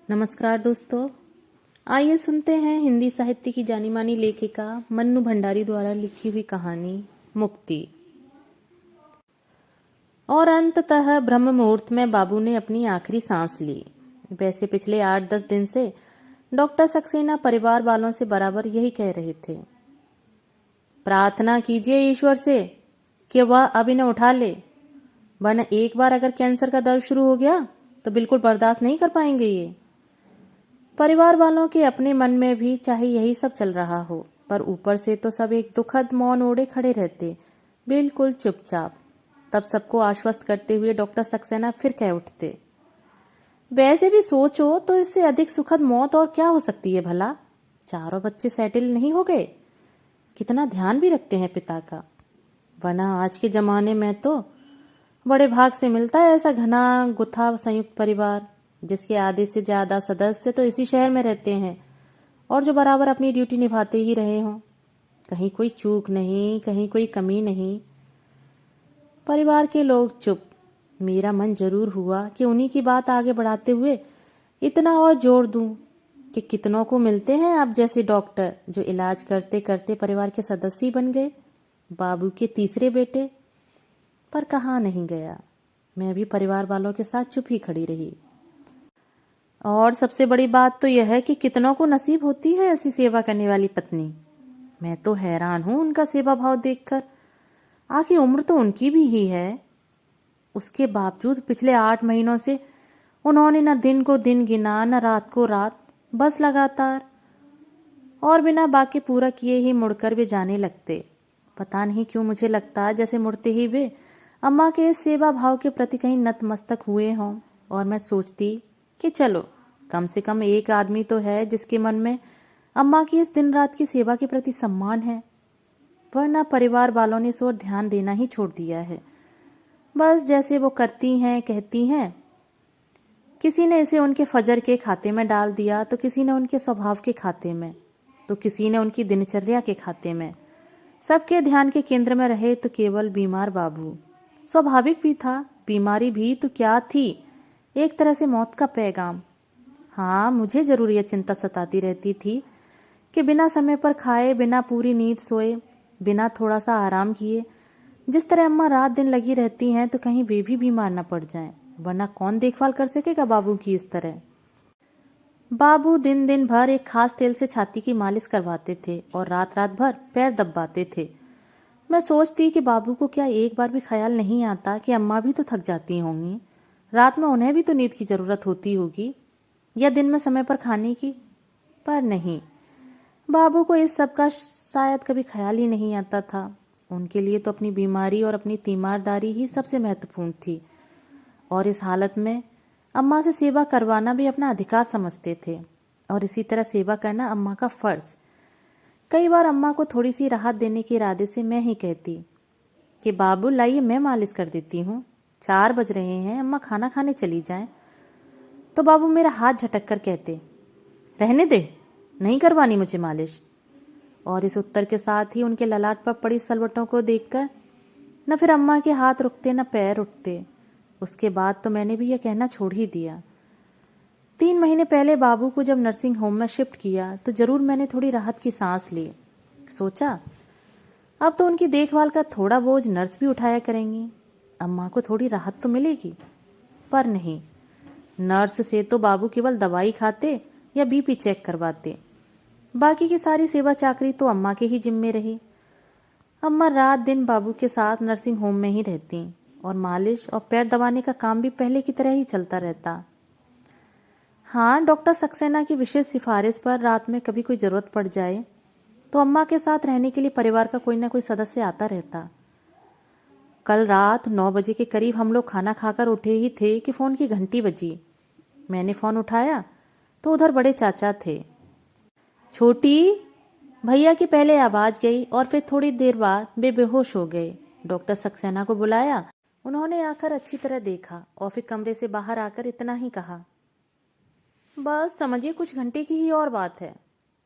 नमस्कार दोस्तों। आइए सुनते हैं हिंदी साहित्य की जानी मानी लेखिका मन्नू भंडारी द्वारा लिखी हुई कहानी मुक्ति। और अंततः ब्रह्म मुहूर्त में बाबू ने अपनी आखिरी सांस ली। वैसे पिछले 8-10 दिन से डॉक्टर सक्सेना परिवार वालों से बराबर यही कह रहे थे, प्रार्थना कीजिए ईश्वर से कि वह अब इन्हें उठा ले, वरना एक बार अगर कैंसर का दर्द शुरू हो गया तो बिल्कुल बर्दाश्त नहीं कर पाएंगे ये। परिवार वालों के अपने मन में भी चाहे यही सब चल रहा हो, पर ऊपर से तो सब एक दुखद मौन ओढ़े खड़े रहते, बिल्कुल चुपचाप। तब सबको आश्वस्त करते हुए डॉक्टर सक्सेना फिर कह उठते, वैसे भी सोचो तो इससे अधिक सुखद मौत और क्या हो सकती है भला। चारों बच्चे सेटल नहीं हो गए, कितना ध्यान भी रखते हैं पिता का, वरना आज के जमाने में तो बड़े भाग से मिलता है ऐसा घना गुथा संयुक्त परिवार, जिसके आधे से ज्यादा सदस्य तो इसी शहर में रहते हैं और जो बराबर अपनी ड्यूटी निभाते ही रहे हों। कहीं कोई चूक नहीं, कहीं कोई कमी नहीं। परिवार के लोग चुप। मेरा मन जरूर हुआ कि उन्हीं की बात आगे बढ़ाते हुए इतना और जोर दूं कि कितनों को मिलते हैं आप जैसे डॉक्टर जो इलाज करते करते परिवार के सदस्य ही बन गए, बाबू के तीसरे बेटे। पर कहाँ नहीं गया, मैं भी परिवार वालों के साथ चुप ही खड़ी रही। और सबसे बड़ी बात तो यह है कि कितनों को नसीब होती है ऐसी सेवा करने वाली पत्नी। मैं तो हैरान हूं उनका सेवा भाव देखकर। आखिर उम्र तो उनकी भी ही है, उसके बावजूद पिछले 8 महीनों से उन्होंने न दिन को दिन गिना न रात को रात, बस लगातार और बिना बाकी पूरा किए ही मुड़कर वे जाने लगते। पता नहीं क्यों मुझे लगता जैसे मुड़ते ही वे अम्मा के इस सेवा भाव के प्रति कहीं नतमस्तक हुए हों। और मैं सोचती कि चलो कम से कम एक आदमी तो है जिसके मन में अम्मा की इस दिन रात की सेवा के प्रति सम्मान है, वरना परिवार वालों ने इस ओर ध्यान देना ही छोड़ दिया है। बस जैसे वो करती हैं कहती हैं, किसी ने इसे उनके फजर के खाते में डाल दिया तो किसी ने उनके स्वभाव के खाते में, तो किसी ने उनकी दिनचर्या के खाते में। सबके ध्यान के केंद्र में रहे तो केवल बीमार बाबू। स्वाभाविक भी था, बीमारी भी तो क्या थी, एक तरह से मौत का पैगाम। हाँ, मुझे जरूर यह चिंता सताती रहती थी कि बिना समय पर खाए, बिना पूरी नींद सोए, बिना थोड़ा सा आराम किए जिस तरह अम्मा रात दिन लगी रहती हैं तो कहीं वे भी बीमार न पड़ जाएं, वरना कौन देखभाल कर सकेगा बाबू की इस तरह। बाबू दिन दिन भर एक खास तेल से छाती की मालिश करवाते थे और रात रात भर पैर दबाते थे। मैं सोचती कि बाबू को क्या एक बार भी ख्याल नहीं आता कि अम्मा भी तो थक जाती होंगी, रात में उन्हें भी तो नींद की जरूरत होती होगी, या दिन में समय पर खाने की। पर नहीं, बाबू को इस सब का शायद कभी ख्याल ही नहीं आता था। उनके लिए तो अपनी बीमारी और अपनी तीमारदारी ही सबसे महत्वपूर्ण थी, और इस हालत में अम्मा से सेवा करवाना भी अपना अधिकार समझते थे, और इसी तरह सेवा करना अम्मा का फर्ज। कई बार अम्मा को थोड़ी सी राहत देने के इरादे से मैं ही कहती कि बाबू लाइए मैं मालिश कर देती हूँ, 4 बज रहे हैं, अम्मा खाना खाने चली जाएं। तो बाबू मेरा हाथ झटक कर कहते, रहने दे, नहीं करवानी मुझे मालिश। और इस उत्तर के साथ ही उनके ललाट पर पड़ी सलवटों को देखकर न फिर अम्मा के हाथ रुकते न पैर उठते। उसके बाद तो मैंने भी यह कहना छोड़ ही दिया। 3 महीने पहले बाबू को जब नर्सिंग होम में शिफ्ट किया तो जरूर मैंने थोड़ी राहत की सांस ली। सोचा अब तो उनकी देखभाल का थोड़ा बोझ नर्स भी उठाया करेंगी, अम्मा को थोड़ी राहत तो मिलेगी। पर नहीं, नर्स से तो बाबू केवल दवाई खाते या बीपी चेक करवाते, बाकी की सारी सेवा चाकरी तो अम्मा के ही जिम्मे रही। अम्मा रात दिन बाबू के साथ नर्सिंग होम में ही रहती और मालिश और पैर दबाने का काम भी पहले की तरह ही चलता रहता। हाँ, डॉक्टर सक्सेना की विशेष सिफारिश पर रात में कभी कोई जरूरत पड़ जाए तो अम्मा के साथ रहने के लिए परिवार का कोई ना कोई सदस्य आता रहता। कल रात 9 बजे के करीब हम लोग खाना खाकर उठे ही थे कि फोन की घंटी बजी। मैंने फोन उठाया तो उधर बड़े चाचा थे। छोटी, भैया की पहले आवाज गई और फिर थोड़ी देर बाद वे बेहोश हो गए। डॉक्टर सक्सेना को बुलाया, उन्होंने आकर अच्छी तरह देखा और फिर कमरे से बाहर आकर इतना ही कहा, बस समझिए कुछ घंटे की ही और बात है,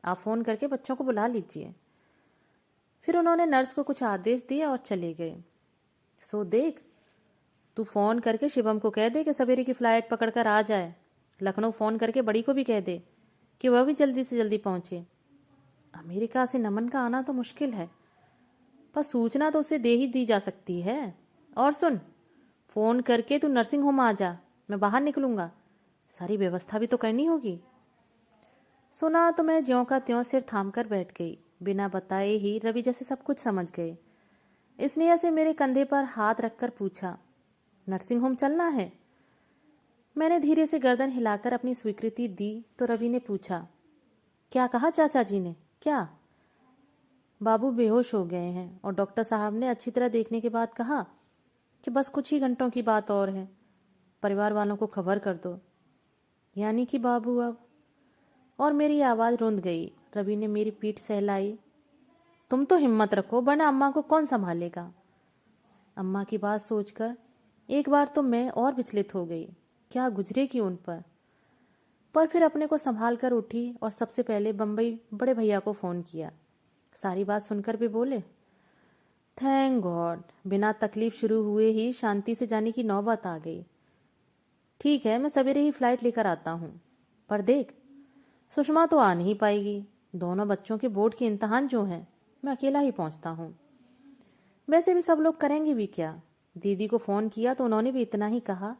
आप फोन करके बच्चों को बुला लीजिए। फिर उन्होंने नर्स को कुछ आदेश दिए और चले गए। सो देख, तू फोन करके शिवम को कह दे कि सवेरे की फ्लाइट पकड़कर आ जाए लखनऊ फ़ोन करके बड़ी को भी कह दे कि वह भी जल्दी से जल्दी पहुंचे। अमेरिका से नमन का आना तो मुश्किल है, पर सूचना तो उसे दे ही दी जा सकती है। और सुन, फ़ोन करके तू नर्सिंग होम आ जा, मैं बाहर निकलूंगा, सारी व्यवस्था भी तो करनी होगी। सुना तो मैं ज्यों का त्यों सिर थाम कर बैठ गई। बिना बताए ही रवि जैसे सब कुछ समझ गए। स्नेहा से मेरे कंधे पर हाथ रखकर पूछा, नर्सिंग होम चलना है? मैंने धीरे से गर्दन हिलाकर अपनी स्वीकृति दी तो रवि ने पूछा, क्या कहा चाचा जी ने? क्या? बाबू बेहोश हो गए हैं और डॉक्टर साहब ने अच्छी तरह देखने के बाद कहा कि बस कुछ ही घंटों की बात और है, परिवार वालों को खबर कर दो। यानी कि बाबू अब? और मेरी आवाज़ रुंध गई। रवि ने मेरी पीठ सहलाई। तुम तो हिम्मत रखो, वरना अम्मा को कौन संभालेगा? अम्मा की बात सोचकर एक बार तो मैं और विचलित हो गई, क्या गुजरेगी उन पर फिर अपने को संभाल कर उठी और सबसे पहले बम्बई बड़े भैया को फ़ोन किया। सारी बात सुनकर भी बोले, थैंक गॉड, बिना तकलीफ शुरू हुए ही शांति से जाने की नौबत आ गई। ठीक है, मैं सवेरे ही फ्लाइट लेकर आता हूँ, पर देख, सुषमा तो आ नहीं पाएगी। दोनों बच्चों के बोर्ड के इम्तहान जो हैं, मैं अकेला ही पहुंचता हूँ। वैसे भी सब लोग करेंगे भी क्या? दीदी को फ़ोन किया तो उन्होंने भी इतना ही कहा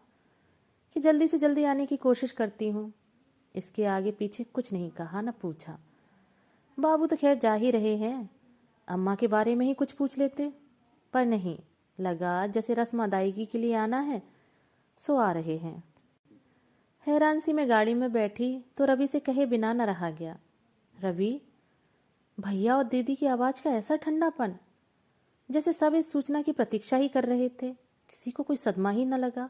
कि जल्दी से जल्दी आने की कोशिश करती हूँ। इसके आगे पीछे कुछ नहीं कहा, न पूछा। बाबू तो खैर जा ही रहे हैं, अम्मा के बारे में ही कुछ पूछ लेते, पर नहीं, लगा जैसे रस्म अदायगी के लिए आना है, सो आ रहे हैं। हैरान सी मैं गाड़ी में बैठी तो रवि से कहे बिना न रहा गया, रवि, भैया और दीदी की आवाज़ का ऐसा ठंडापन, जैसे सब इस सूचना की प्रतीक्षा ही कर रहे थे, किसी को कोई सदमा ही न लगा।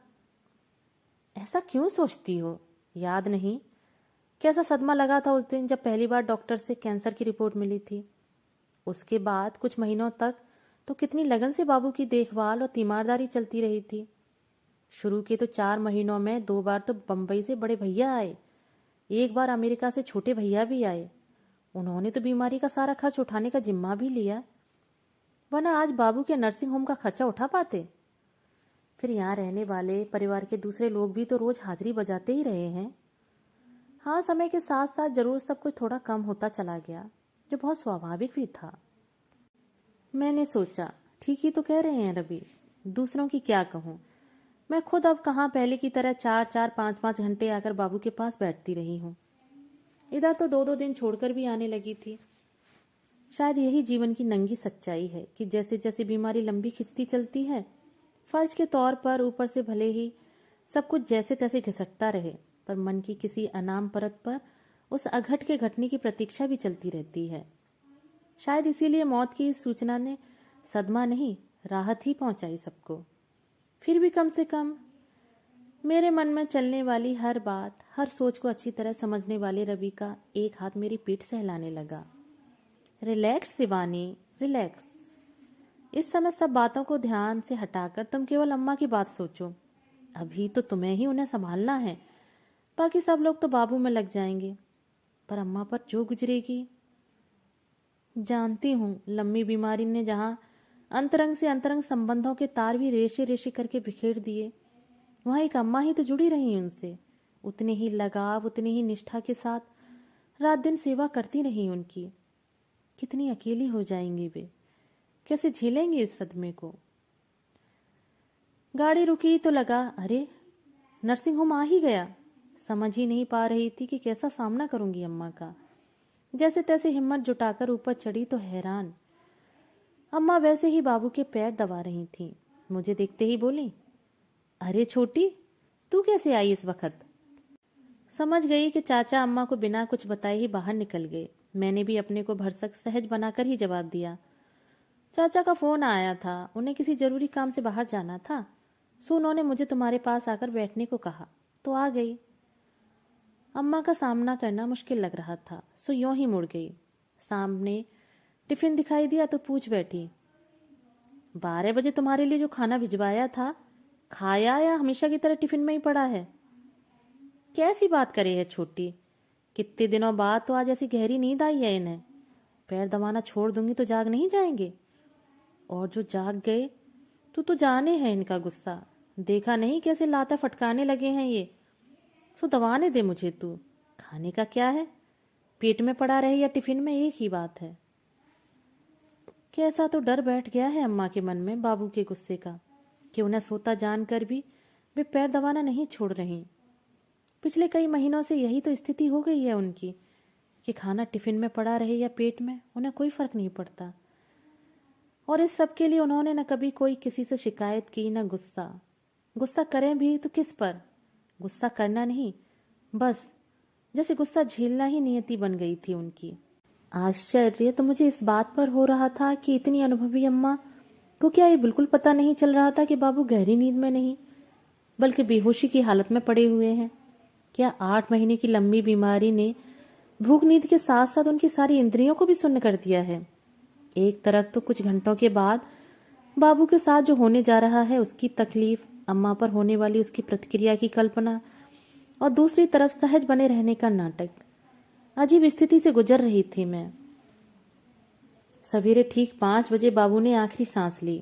ऐसा क्यों सोचती हो? याद नहीं कैसा सदमा लगा था उस दिन जब पहली बार डॉक्टर से कैंसर की रिपोर्ट मिली थी। उसके बाद कुछ महीनों तक तो कितनी लगन से बाबू की देखभाल और तीमारदारी चलती रही थी। शुरू के तो 4 महीनों में 2 बार तो बम्बई से बड़े भैया आए, एक बार अमेरिका से छोटे भैया भी आए। उन्होंने तो बीमारी का सारा खर्च उठाने का जिम्मा भी लिया, वरना आज बाबू के नर्सिंग होम का खर्चा उठा पाते। फिर यहाँ रहने वाले परिवार के दूसरे लोग भी तो रोज हाजिरी बजाते ही रहे हैं। हाँ, समय के साथ साथ जरूर सब कुछ थोड़ा कम होता चला गया, जो बहुत स्वाभाविक भी था। मैंने सोचा, ठीक ही तो कह रहे हैं रवि, दूसरों की क्या कहूँ, मैं खुद अब कहाँ पहले की तरह 4-4, 5-5 घंटे आकर बाबू के पास बैठती रही हूँ। इधर तो 2-2 दिन छोड़कर भी आने लगी थी। शायद यही जीवन की नंगी सच्चाई है कि जैसे जैसे बीमारी लंबी खिंचती चलती है, फर्ज के तौर पर ऊपर से भले ही सब कुछ जैसे तैसे घिसटता रहे, पर मन की किसी अनाम परत पर उस अघट के घटने की प्रतीक्षा भी चलती रहती है। शायद इसीलिए मौत की इस सूचना ने सदमा नहीं, राहत ही पहुंचाई सबको। फिर भी कम से कम मेरे मन में चलने वाली हर बात, हर सोच को अच्छी तरह समझने वाले रवि का एक हाथ मेरी पीठ सहलाने लगा। Relax Shivani, relax. इस समय सब बातों को ध्यान से हटाकर तुम केवल अम्मा की बात सोचो। अभी तो तुम्हें ही उन्हें संभालना है, बाकी सब लोग तो बाबू में लग जाएंगे, पर अम्मा पर जो गुजरेगी। जानती हूँ, लंबी बीमारी ने जहाँ अंतरंग से अंतरंग संबंधों के तार भी रेशे रेशे करके बिखेर दिए, वहाँ एक अम्मा ही तो जुड़ी रही उनसे, उतने ही लगाव, उतनी ही निष्ठा के साथ रात दिन सेवा करती रही उनकी। कितनी अकेली हो जाएंगी वे, कैसे झेलेंगे इस सदमे को। गाड़ी रुकी तो लगा, अरे नर्सिंग होम आ ही गया। समझ ही नहीं पा रही थी कि कैसा सामना करूंगी अम्मा का। जैसे तैसे हिम्मत जुटाकर ऊपर चढ़ी तो हैरान, अम्मा वैसे ही बाबू के पैर दबा रही थीं। मुझे देखते ही बोली, अरे छोटी, तू कैसे आई इस वक्त? समझ गई कि चाचा अम्मा को बिना कुछ बताए ही बाहर निकल गए। मैंने भी अपने को भरसक सहज बनाकर ही जवाब दिया, चाचा का फोन आया था, उन्हें किसी जरूरी काम से बाहर जाना था, सो उन्होंने मुझे तुम्हारे पास आकर बैठने को कहा, तो आ गई। अम्मा का सामना करना मुश्किल लग रहा था, सो यूं ही मुड़ गई। सामने टिफिन दिखाई दिया तो पूछ बैठी, 12 बजे तुम्हारे लिए जो खाना भिजवाया था, खाया या हमेशा की तरह टिफिन में ही पड़ा है? कैसी बात करे है छोटी, कितने दिनों बाद तो आज ऐसी गहरी नींद आई है इन्हें। पैर दबाना छोड़ दूंगी तो जाग नहीं जाएंगे, और जो जाग गए तो जाने हैं इनका गुस्सा। देखा नहीं कैसे लाता फटकाने लगे हैं ये। सो दवाने दे मुझे तू। खाने का क्या है, पेट में पड़ा रहे या टिफिन में, एक ही बात है। कैसा तो डर बैठ गया है अम्मा के मन में बाबू के गुस्से का कि उन्हें सोता जानकर भी वे पैर दबाना नहीं छोड़ रही। पिछले कई महीनों से यही तो स्थिति हो गई है उनकी कि खाना टिफिन में पड़ा रहे या पेट में, उन्हें कोई फर्क नहीं पड़ता। और इस सब के लिए उन्होंने न कभी कोई किसी से शिकायत की, न गुस्सा करें भी तो किस पर। गुस्सा करना नहीं, बस जैसे गुस्सा झेलना ही नियति बन गई थी उनकी। आश्चर्य तो मुझे इस बात पर हो रहा था कि इतनी अनुभवी अम्मा को क्या ये बिल्कुल पता नहीं चल रहा था कि बाबू गहरी नींद में नहीं बल्कि बेहोशी की हालत में पड़े हुए हैं। क्या 8 महीने की लंबी बीमारी ने भूख नींद के साथ साथ उनकी सारी इंद्रियों को भी सुन्न कर दिया है। एक तरफ तो कुछ घंटों के बाद बाबू के साथ जो होने जा रहा है उसकी तकलीफ, अम्मा पर होने वाली उसकी प्रतिक्रिया की कल्पना, और दूसरी तरफ सहज बने रहने का नाटक। अजीब स्थिति से गुजर रही थी मैं। सवेरे ठीक 5 बजे बाबू ने आखिरी सांस ली।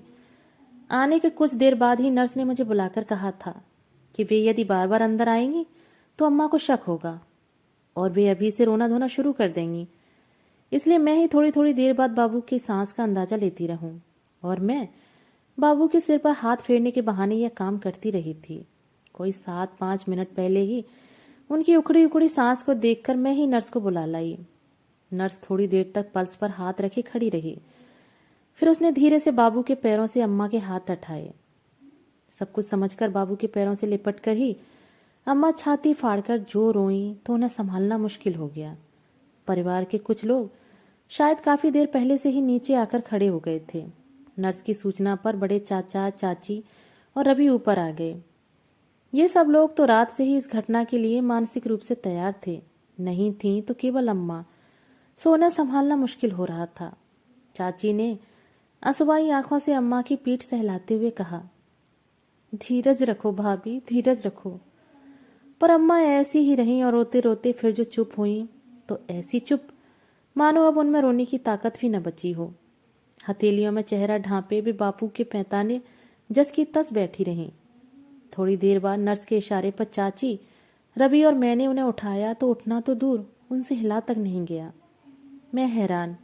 आने के कुछ देर बाद ही नर्स ने मुझे बुलाकर कहा था कि वे यदि बार बार अंदर आएंगी तो अम्मा को शक होगा और वे अभी से रोना धोना शुरू कर देंगी। इसलिए मैं ही थोड़ी थोड़ी देर बाद बाबू की सांस का अंदाजा लेती रहूं और मैं बाबू के सिर पर हाथ फेरने के बहाने यह काम करती रही थी। कोई 7-5 मिनट पहले ही उनकी उखड़ी उखड़ी सांस को देखकर मैं ही नर्स को बुला लाई। नर्स थोड़ी देर तक पल्स पर हाथ रखे खड़ी रही। फिर उसने धीरे से बाबू के पैरों से अम्मा के हाथ हटाए। सब कुछ समझकर बाबू के पैरों से लिपट कर ही अम्मा छाती फाड़कर जो रोई तो उन्हें संभालना मुश्किल हो गया। परिवार के कुछ लोग शायद काफी देर पहले से ही नीचे आकर खड़े हो गए थे। नर्स की सूचना पर बड़े चाचा, चाची और रवि ऊपर आ गए। ये सब लोग तो रात से ही इस घटना के लिए मानसिक रूप से तैयार थे। नहीं थी तो केवल अम्मा, सो उन्हें संभालना मुश्किल हो रहा था। चाची ने आंसुवाई आंखों से अम्मा की पीठ सहलाते हुए कहा, धीरज रखो भाभी, धीरज रखो। पर अम्मा ऐसी ही रहीं और रोते रोते फिर जो चुप हुई तो ऐसी चुप मानो अब उनमें रोने की ताकत भी न बची हो। हथेलियों में चेहरा ढांपे वे बापू के पैंताने जस की तस बैठी रहीं। थोड़ी देर बाद नर्स के इशारे पर चाची, रवि और मैंने उन्हें उठाया तो उठना तो दूर, उनसे हिला तक नहीं गया। मैं हैरान,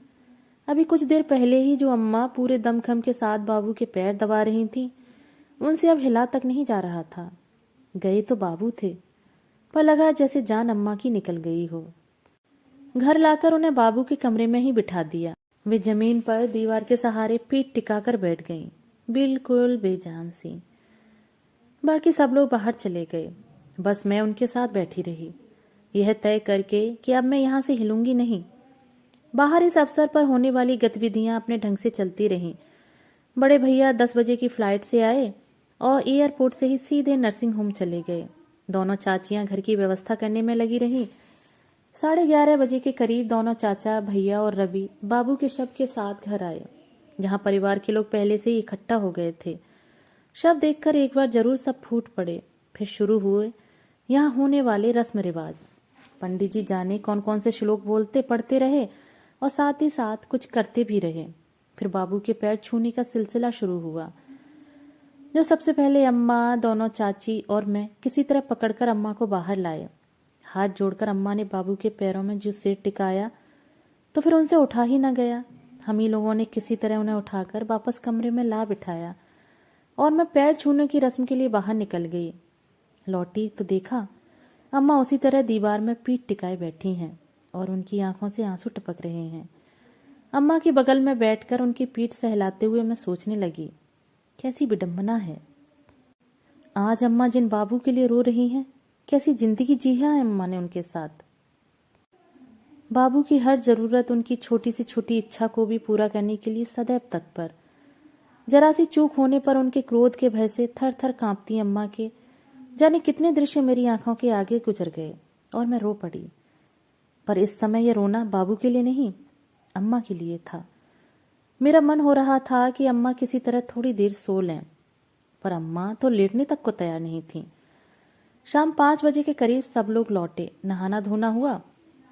अभी कुछ देर पहले ही जो अम्मा पूरे दमखम के साथ बाबू के पैर दबा रही थी उनसे अब हिला तक नहीं जा रहा था। गए तो बाबू थे, पर लगा जैसे जान अम्मा की निकल गई हो। घर लाकर उन्हें बाबू के कमरे में ही बिठा दिया। वे जमीन पर दीवार के सहारे पीठ टिकाकर बैठ गईं, बिल्कुल बेजान सी। बाकी सब लोग बाहर चले गए, बस मैं उनके साथ बैठी रही, यह तय करके कि अब मैं यहाँ से हिलूंगी नहीं। बाहर इस अवसर पर होने वाली गतिविधियां अपने ढंग से चलती रहीं। बड़े भैया 10 बजे की फ्लाइट से आए और एयरपोर्ट से ही सीधे नर्सिंग होम चले गए। दोनों चाचियां घर की व्यवस्था करने में लगी रहीं। 11:30 बजे के करीब दोनों चाचा, भैया और रवि बाबू के शव के साथ घर आए, जहां परिवार के लोग पहले से ही इकट्ठा हो गए थे। शव देखकर एक बार जरूर सब फूट पड़े। फिर शुरू हुए यहाँ होने वाले रस्म रिवाज। पंडित जी जाने कौन कौन से श्लोक बोलते पढ़ते रहे और साथ ही साथ कुछ करते भी रहे। फिर बाबू के पैर छूने का सिलसिला शुरू हुआ, जो सबसे पहले अम्मा, दोनों चाची और मैं किसी तरह पकड़कर अम्मा को बाहर लाए। हाथ जोड़कर अम्मा ने बाबू के पैरों में जो सिर टिकाया तो फिर उनसे उठा ही न गया। हम ही लोगों ने किसी तरह उन्हें उठाकर वापस कमरे में ला बिठाया और मैं पैर छूने की रस्म के लिए बाहर निकल गई। लौटी तो देखा अम्मा उसी तरह दीवार में पीठ टिकाए बैठी हैं और उनकी आंखों से आंसू टपक रहे हैं। अम्मा के बगल में बैठकर उनकी पीठ सहलाते हुए मैं सोचने लगी, कैसी विडंबना है। आज अम्मा जिन बाबू के लिए रो रही हैं, कैसी जिंदगी जी है अम्मा ने उनके साथ। बाबू की हर जरूरत, उनकी छोटी से छोटी इच्छा को भी पूरा करने के लिए सदैव तत्पर। जरा सी चूक होने पर उनके क्रोध के भय से थर थर कांपती अम्मा के जाने कितने दृश्य मेरी आंखों के आगे गुजर गए और मैं रो पड़ी। पर इस समय यह रोना बाबू के लिए नहीं, अम्मा के लिए था। मेरा मन हो रहा था कि अम्मा किसी तरह थोड़ी देर सो लें, पर अम्मा तो लेटने तक को तैयार नहीं थी। शाम 5 बजे के करीब सब लोग लौटे, नहाना धोना हुआ,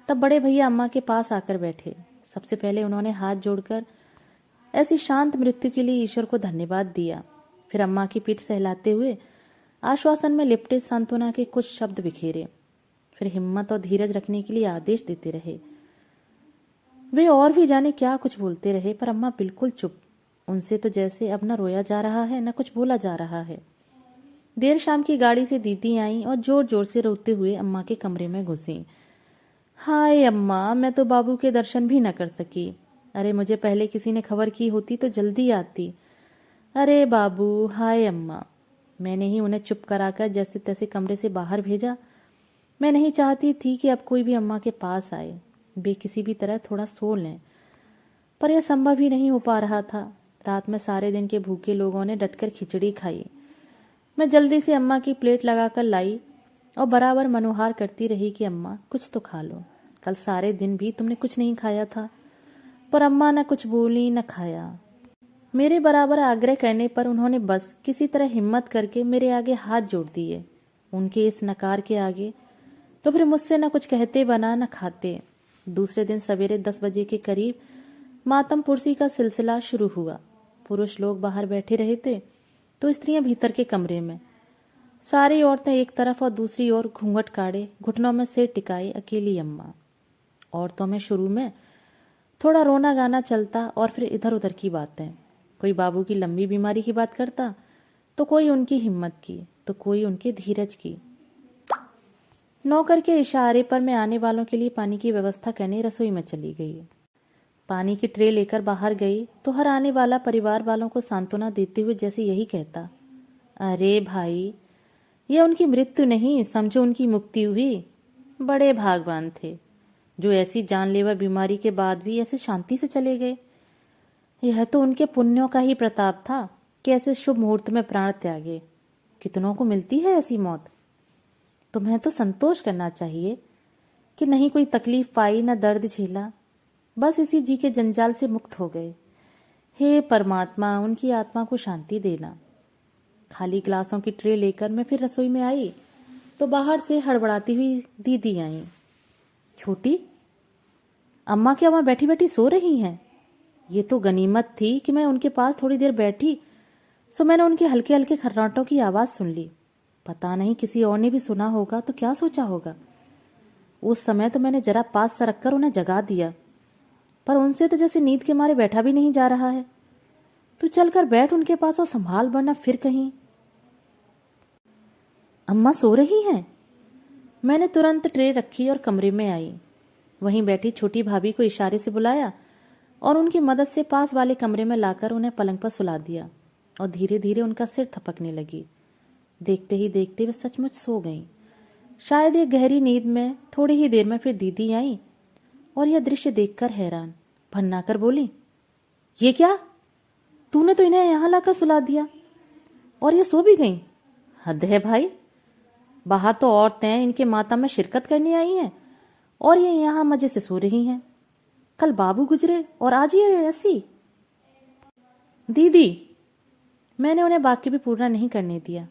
तब बड़े भैया अम्मा के पास आकर बैठे। सबसे पहले उन्होंने हाथ जोड़कर ऐसी शांत मृत्यु के लिए ईश्वर को धन्यवाद दिया। फिर अम्मा की पीठ सहलाते हुए आश्वासन में लिपटे सांत्वना के कुछ शब्द बिखेरे। फिर हिम्मत और धीरज रखने के लिए आदेश देते रहे। वे और भी जाने क्या कुछ बोलते रहे, पर अम्मा बिल्कुल चुप। उनसे तो जैसे अब न रोया जा रहा है न कुछ बोला जा रहा है। देर शाम की गाड़ी से दीदी आई और जोर जोर से रोते हुए अम्मा के कमरे में घुसी। हाय अम्मा, मैं तो बाबू के दर्शन भी न कर सकी। अरे मुझे पहले किसी ने खबर की होती तो जल्दी आती। अरे बाबू, हाय अम्मा। मैंने ही उन्हें चुप कराकर जैसे तैसे कमरे से बाहर भेजा। मैं नहीं चाहती थी कि अब कोई भी अम्मा के पास आए, वे किसी भी तरह थोड़ा सो लें, पर यह संभव ही नहीं हो पा रहा था। रात में सारे दिन के भूखे लोगों ने डटकर खिचड़ी खाई। मैं जल्दी से अम्मा की प्लेट लगाकर लाई और बराबर मनोहार करती रही कि अम्मा कुछ तो खा लो, कल सारे दिन भी तुमने कुछ नहीं खाया था। पर अम्मा न कुछ बोली न खाया। मेरे बराबर आग्रह करने पर उन्होंने बस किसी तरह हिम्मत करके मेरे आगे हाथ जोड़ दिए। उनके इस नकार के आगे तो फिर मुझसे न कुछ कहते बना न खाते। दूसरे दिन सवेरे 10 बजे के करीब मातम पुरसी का सिलसिला शुरू हुआ। पुरुष लोग बाहर बैठे रहे थे तो स्त्रियां भीतर के कमरे में। सारी औरतें एक तरफ और दूसरी ओर घूंघट काढ़े घुटनों में सिर टिकाए अकेली अम्मा। औरतों में शुरू में थोड़ा रोना गाना चलता और फिर इधर उधर की बातें। कोई बाबू की लंबी बीमारी की बात करता तो कोई उनकी हिम्मत की तो कोई उनके धीरज की। नौकर के इशारे पर मैं आने वालों के लिए पानी की व्यवस्था करने रसोई में चली गई। पानी की ट्रे लेकर बाहर गई तो हर आने वाला परिवार वालों को सांत्वना देते हुए जैसे यही कहता, अरे भाई, यह उनकी मृत्यु नहीं, समझो उनकी मुक्ति हुई। बड़े भागवान थे जो ऐसी जानलेवा बीमारी के बाद भी ऐसे शांति से चले गए। यह तो उनके पुण्यों का ही प्रताप था कि ऐसे शुभ मुहूर्त में प्राण त्यागे। कितनों को मिलती है ऐसी मौत। तुम्हें तो संतोष करना चाहिए कि नहीं कोई तकलीफ पाई न दर्द झेला, बस इसी जी के जंजाल से मुक्त हो गए। हे परमात्मा, उनकी आत्मा को शांति देना। खाली गिलासों की ट्रे लेकर मैं फिर रसोई में आई तो बाहर से हड़बड़ाती हुई दीदी आई। छोटी, अम्मा क्या वहां बैठी बैठी सो रही हैं? ये तो गनीमत थी कि मैं उनके पास थोड़ी देर बैठी, सो मैंने उनके हल्के हल्के खर्राटों की आवाज सुन ली। पता नहीं किसी और ने भी सुना होगा तो क्या सोचा होगा। उस समय तो मैंने जरा पास सरक कर उन्हें जगा दिया, पर उनसे तो जैसे नींद के मारे बैठा भी नहीं जा रहा है। तू चलकर बैठ उनके पास और संभाल, वरना फिर कहीं। अम्मा सो रही हैं? मैंने तुरंत ट्रे रखी और कमरे में आई। वहीं बैठी छोटी भाभी को इशारे से बुलाया और उनकी मदद से पास वाले कमरे में लाकर उन्हें पलंग पर सुला दिया और धीरे धीरे उनका सिर थपकने लगी। देखते ही देखते वे सचमुच सो गईं। शायद एक गहरी नींद में थोड़ी ही देर में फिर दीदी आई और यह दृश्य देखकर हैरान भन्नाकर बोली, ये क्या? तूने तो इन्हें यहां लाकर सुला दिया और ये सो भी गईं। हद है भाई, बाहर तो औरतें इनके मातम में शिरकत करने आई हैं और ये यहां मजे से सो रही हैं। कल बाबू गुजरे और आज ये ऐसी। दीदी, मैंने उन्हें वाक्य भी पूरा नहीं करने दिया।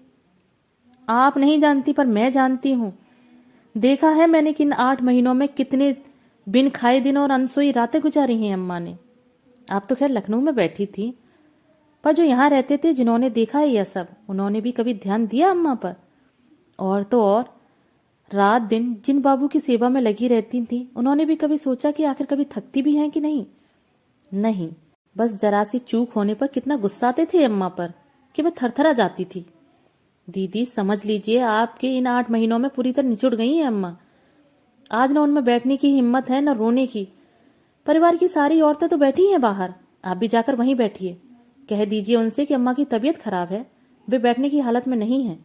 आप नहीं जानती पर मैं जानती हूं। देखा है मैंने कि इन 8 महीनों में कितने बिन खाए दिन और अनसोई रातें गुजारी हैं अम्मा ने। आप तो खैर लखनऊ में बैठी थी, पर जो यहां रहते थे, जिन्होंने देखा है यह सब, उन्होंने भी कभी ध्यान दिया अम्मा पर? और तो और रात दिन जिन बाबू की सेवा में लगी रहती थी, उन्होंने भी कभी सोचा कि आखिर कभी थकती भी हैं कि नहीं? नहीं, बस जरा सी चूक होने पर कितना गुस्साते थे अम्मा पर कि वह थरथरा जाती थी। दीदी समझ लीजिए, आपके इन 8 महीनों में पूरी तरह निचुड़ गई हैं अम्मा। आज न उनमें बैठने की हिम्मत है न रोने की। परिवार की सारी औरतें तो बैठी हैं बाहर, आप भी जाकर वहीं बैठिए। कह दीजिए उनसे कि अम्मा की तबीयत खराब है, वे बैठने की हालत में नहीं है।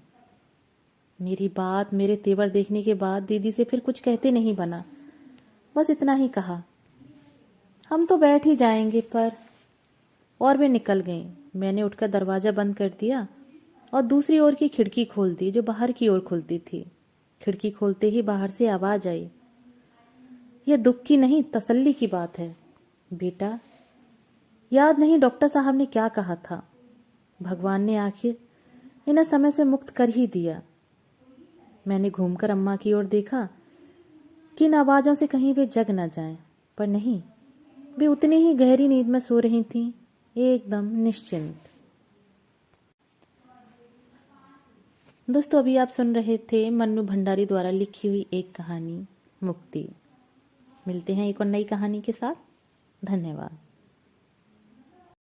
मेरी बात, मेरे तेवर देखने के बाद दीदी से फिर कुछ कहते नहीं बना, बस इतना ही कहा, हम तो बैठ ही जाएंगे पर। और वे निकल गईं। मैंने उठकर दरवाजा बंद कर दिया और दूसरी ओर की खिड़की खोल दी जो बाहर की ओर खुलती थी। खिड़की खोलते ही बाहर से आवाज आई, यह दुख की नहीं तसल्ली की बात है। बेटा, याद नहीं डॉक्टर साहब ने क्या कहा था। भगवान ने आखिर इन्हें समय से मुक्त कर ही दिया। मैंने घूमकर अम्मा की ओर देखा कि इन आवाजों से कहीं वे जग न जाएं, पर नहीं, वे उतनी ही गहरी नींद में सो रही थीं, एकदम निश्चिंत। दोस्तों अभी आप सुन रहे थे मन्नू भंडारी द्वारा लिखी हुई एक कहानी मुक्ति। मिलते हैं एक और नई कहानी के साथ। धन्यवाद।